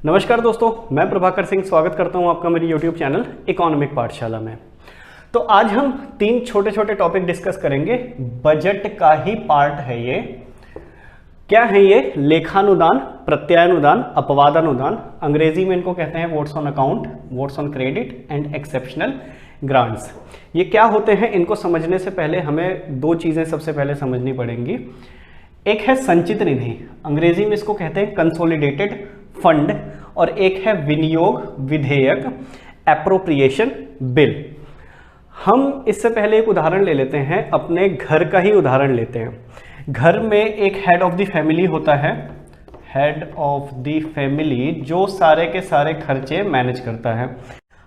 नमस्कार दोस्तों, मैं प्रभाकर सिंह स्वागत करता हूं आपका मेरी YouTube चैनल इकोनॉमिक पाठशाला में। तो आज हम 3 छोटे छोटे टॉपिक डिस्कस करेंगे। बजट का ही पार्ट है ये। क्या है ये? लेखानुदान, प्रत्यानुदान, अपवादानुदान। अंग्रेजी में इनको कहते हैं votes on account, votes on credit and exceptional grants. ये क्या होते हैं, इनको समझने से पहले हमें 2 चीजें सबसे पहले समझनी पड़ेंगी। एक है संचित निधि, अंग्रेजी में इसको कहते हैं कंसोलिडेटेड फंड, और एक है विनियोग विधेयक, एप्रोप्रिएशन बिल। हम इससे पहले एक उदाहरण ले लेते हैं, अपने घर का ही उदाहरण लेते हैं। घर में एक हेड ऑफ द फैमिली होता है, हेड ऑफ द फैमिली जो सारे के सारे खर्चे मैनेज करता है।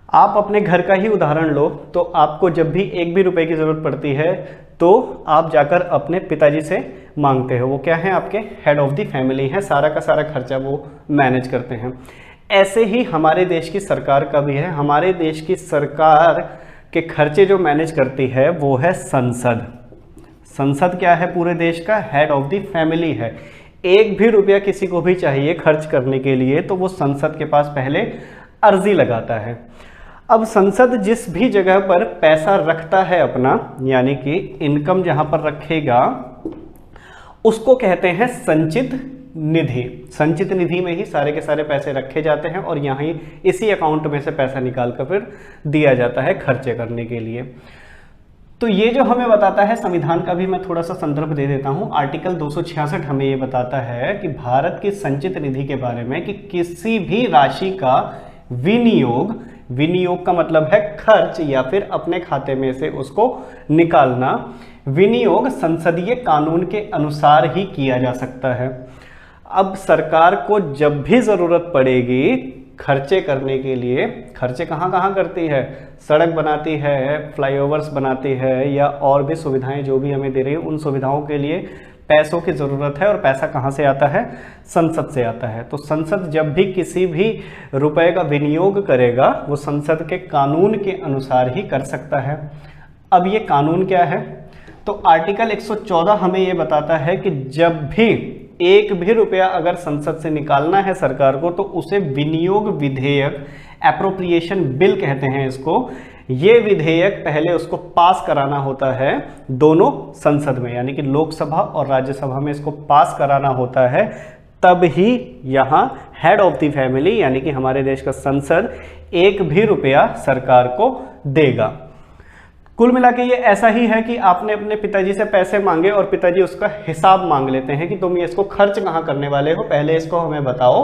आप अपने घर का ही उदाहरण लो तो आपको जब भी 1 भी रुपए की जरूरत पड़ती है तो आप जाकर अपने पिताजी से मांगते हो। वो क्या है? आपके हेड ऑफ द फैमिली है, सारा का सारा खर्चा वो मैनेज करते हैं। ऐसे ही हमारे देश की सरकार का भी है। हमारे देश की सरकार के खर्चे जो मैनेज करती है वो है संसद। संसद क्या है? पूरे देश का हेड ऑफ द फैमिली है। 1 भी रुपया किसी को भी चाहिए खर्च करने के लिए तो वो संसद के पास पहले अर्जी लगाता है। अब संसद जिस भी जगह पर पैसा रखता है अपना, यानी कि इनकम जहां पर रखेगा, उसको कहते हैं संचित निधि। संचित निधि में ही सारे के सारे पैसे रखे जाते हैं और यहाँ ही इसी अकाउंट में से पैसा निकाल कर फिर दिया जाता है खर्चे करने के लिए। तो ये जो हमें बताता है, संविधान का भी मैं थोड़ा सा संदर्भ दे देता हूँ। आर्टिकल 266 हमें ये बताता है कि भारत की संचित निधि के बारे में कि किसी भी राशि का विनियोग, विनियोग का मतलब है खर्च या फिर अपने खाते में से उसको निकालना, विनियोग संसदीय कानून के अनुसार ही किया जा सकता है। अब सरकार को जब भी जरूरत पड़ेगी खर्चे करने के लिए, खर्चे कहाँ कहाँ करती है? सड़क बनाती है, फ्लाईओवर्स बनाती है, या और भी सुविधाएं जो भी हमें दे रही है, उन सुविधाओं के लिए पैसों की ज़रूरत है। और पैसा कहाँ से आता है? संसद से आता है। तो संसद जब भी किसी भी रुपए का विनियोग करेगा वो संसद के कानून के अनुसार ही कर सकता है। अब ये कानून क्या है? तो आर्टिकल 114 हमें ये बताता है कि जब भी 1 भी रुपया अगर संसद से निकालना है सरकार को तो उसे विनियोग विधेयक, एप्रोप्रिएशन बिल कहते हैं इसको, ये विधेयक पहले उसको पास कराना होता है दोनों संसद में, यानी कि लोकसभा और राज्यसभा में इसको पास कराना होता है। तब ही यहाँ हेड ऑफ द फैमिली यानी कि हमारे देश का संसद 1 भी रुपया सरकार को देगा। कुल मिला के ये ऐसा ही है कि आपने अपने पिताजी से पैसे मांगे और पिताजी उसका हिसाब मांग लेते हैं कि तुम ये इसको खर्च कहाँ करने वाले हो, पहले इसको हमें बताओ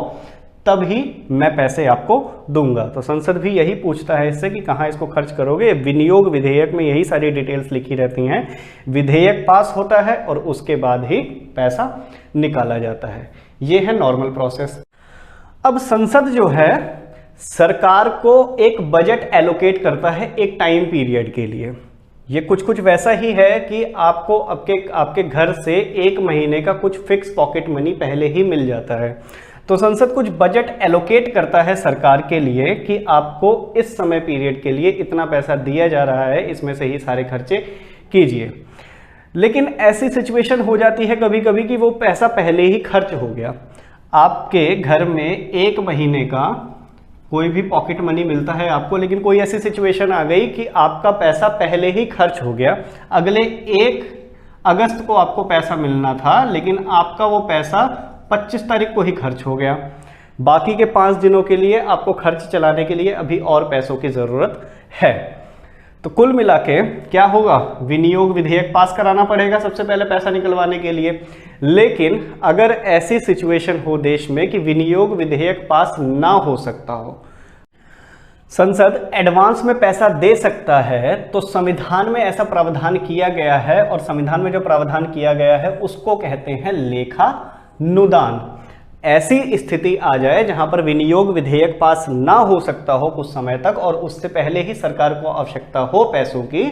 तब ही मैं पैसे आपको दूंगा। तो संसद भी यही पूछता है इससे कि कहाँ इसको खर्च करोगे। विनियोग विधेयक में यही सारी डिटेल्स लिखी रहती हैं। विधेयक पास होता है और उसके बाद ही पैसा निकाला जाता है। ये है नॉर्मल प्रोसेस। अब संसद जो है सरकार को एक बजट एलोकेट करता है एक टाइम पीरियड के लिए। ये कुछ वैसा ही है कि आपको आपके घर से 1 महीने का कुछ फिक्स पॉकेट मनी पहले ही मिल जाता है। तो संसद कुछ बजट एलोकेट करता है सरकार के लिए कि आपको इस समय पीरियड के लिए इतना पैसा दिया जा रहा है, इसमें से ही सारे खर्चे कीजिए। लेकिन ऐसी सिचुएशन हो जाती है कभी कभी कि वो पैसा पहले ही खर्च हो गया। आपके घर में 1 महीने का कोई भी पॉकेट मनी मिलता है आपको, लेकिन कोई ऐसी सिचुएशन आ गई कि आपका पैसा पहले ही खर्च हो गया। अगले 1 अगस्त को आपको पैसा मिलना था लेकिन आपका वो पैसा 25 तारीख को ही खर्च हो गया। बाकी के 5 दिनों के लिए आपको खर्च चलाने के लिए अभी और पैसों की ज़रूरत है। तो कुल मिला के क्या होगा? विनियोग विधेयक पास कराना पड़ेगा सबसे पहले पैसा निकलवाने के लिए। लेकिन अगर ऐसी सिचुएशन हो देश में कि विनियोग विधेयक पास ना हो सकता हो, संसद एडवांस में पैसा दे सकता है, तो संविधान में ऐसा प्रावधान किया गया है। और संविधान में जो प्रावधान किया गया है उसको कहते हैं लेखानुदान। ऐसी स्थिति आ जाए जहां पर विनियोग विधेयक पास ना हो सकता हो कुछ समय तक और उससे पहले ही सरकार को आवश्यकता हो पैसों की,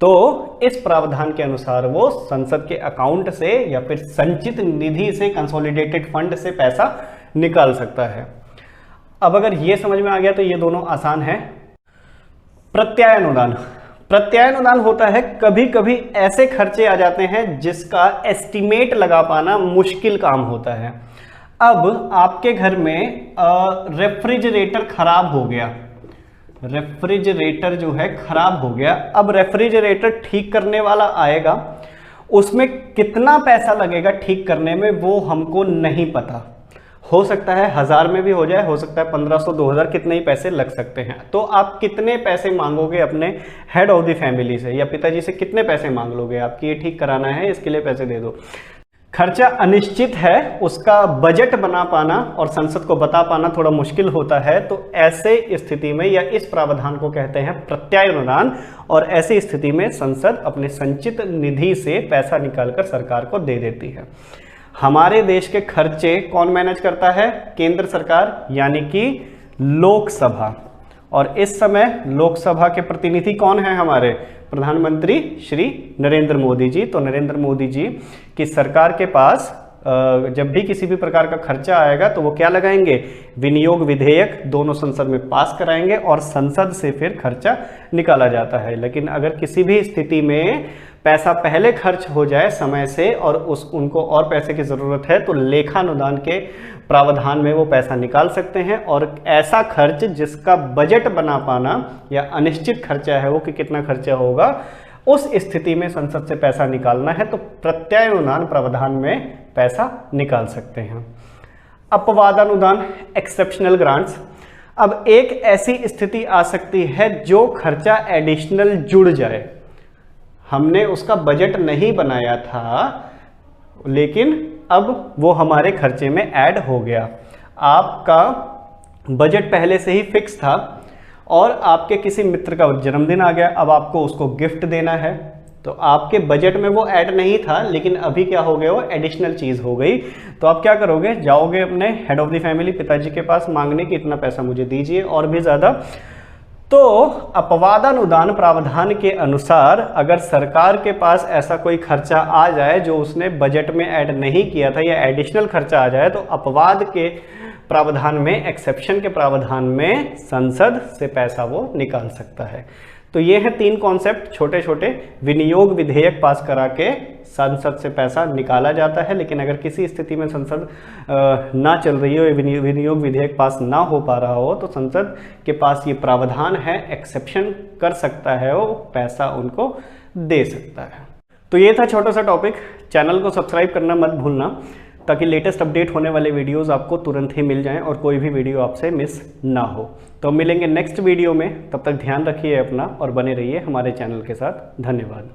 तो इस प्रावधान के अनुसार वो संसद के अकाउंट से या फिर संचित निधि से, कंसोलिडेटेड फंड से पैसा निकाल सकता है। अब अगर ये समझ में आ गया तो ये दोनों आसान है। प्रत्यानुदान, प्रत्यानुदान होता है कभी कभी ऐसे खर्चे आ जाते हैं जिसका एस्टिमेट लगा पाना मुश्किल काम होता है। अब आपके घर में रेफ्रिजरेटर खराब हो गया, रेफ्रिजरेटर जो है खराब हो गया। अब रेफ्रिजरेटर ठीक करने वाला आएगा, उसमें कितना पैसा लगेगा ठीक करने में वो हमको नहीं पता। हो सकता है 1000 में भी हो जाए, हो सकता है 1500 2000, कितने ही पैसे लग सकते हैं। तो आप कितने पैसे मांगोगे अपने हेड ऑफ द फैमिली से या पिताजी से, कितने पैसे मांग लोगे? आपकी ये ठीक कराना है, इसके लिए पैसे दे दो। खर्चा अनिश्चित है, उसका बजट बना पाना और संसद को बता पाना थोड़ा मुश्किल होता है। तो ऐसे स्थिति में या इस प्रावधान को कहते हैं प्रत्यानुदान, और ऐसी स्थिति में संसद अपने संचित निधि से पैसा निकालकर सरकार को दे देती है। हमारे देश के खर्चे कौन मैनेज करता है? केंद्र सरकार, यानी कि लोकसभा। और इस समय लोकसभा के प्रतिनिधि कौन है? हमारे प्रधानमंत्री श्री नरेंद्र मोदी जी। तो नरेंद्र मोदी जी की सरकार के पास जब भी किसी भी प्रकार का खर्चा आएगा तो वो क्या लगाएंगे? विनियोग विधेयक दोनों संसद में पास कराएंगे और संसद से फिर खर्चा निकाला जाता है। लेकिन अगर किसी भी स्थिति में पैसा पहले खर्च हो जाए समय से और उनको और पैसे की ज़रूरत है, तो लेखानुदान के प्रावधान में वो पैसा निकाल सकते हैं। और ऐसा खर्च जिसका बजट बना पाना या अनिश्चित खर्चा है वो कि कितना खर्चा होगा, उस स्थिति में संसद से पैसा निकालना है तो प्रत्यानुदान प्रावधान में पैसा निकाल सकते हैं। अपवादानुदान, एक्सेप्शनल ग्रांट्स। अब एक ऐसी स्थिति आ सकती है जो खर्चा एडिशनल जुड़ जाए, हमने उसका बजट नहीं बनाया था लेकिन अब वो हमारे खर्चे में ऐड हो गया। आपका बजट पहले से ही फिक्स था और आपके किसी मित्र का जन्मदिन आ गया, अब आपको उसको गिफ्ट देना है, तो आपके बजट में वो ऐड नहीं था लेकिन अभी क्या हो गया, वो एडिशनल चीज़ हो गई। तो आप क्या करोगे? जाओगे अपने हेड ऑफ द फैमिली पिताजी के पास मांगने कि इतना पैसा मुझे दीजिए और भी ज़्यादा। तो अपवादानुदान प्रावधान के अनुसार अगर सरकार के पास ऐसा कोई खर्चा आ जाए जो उसने बजट में ऐड नहीं किया था या एडिशनल खर्चा आ जाए, तो अपवाद के प्रावधान में, एक्सेप्शन के प्रावधान में संसद से पैसा वो निकाल सकता है। तो ये हैं 3 कॉन्सेप्ट, छोटे छोटे। विनियोग विधेयक पास करा के संसद से पैसा निकाला जाता है, लेकिन अगर किसी स्थिति में संसद ना चल रही हो, विनियोग विधेयक पास ना हो पा रहा हो, तो संसद के पास ये प्रावधान है, एक्सेप्शन कर सकता है, वो पैसा उनको दे सकता है। तो ये था छोटा सा टॉपिक। चैनल को सब्सक्राइब करना मत भूलना ताकि लेटेस्ट अपडेट होने वाले वीडियोस आपको तुरंत ही मिल जाएं और कोई भी वीडियो आपसे मिस ना हो। तो मिलेंगे नेक्स्ट वीडियो में, तब तक ध्यान रखिए अपना और बने रहिए हमारे चैनल के साथ। धन्यवाद।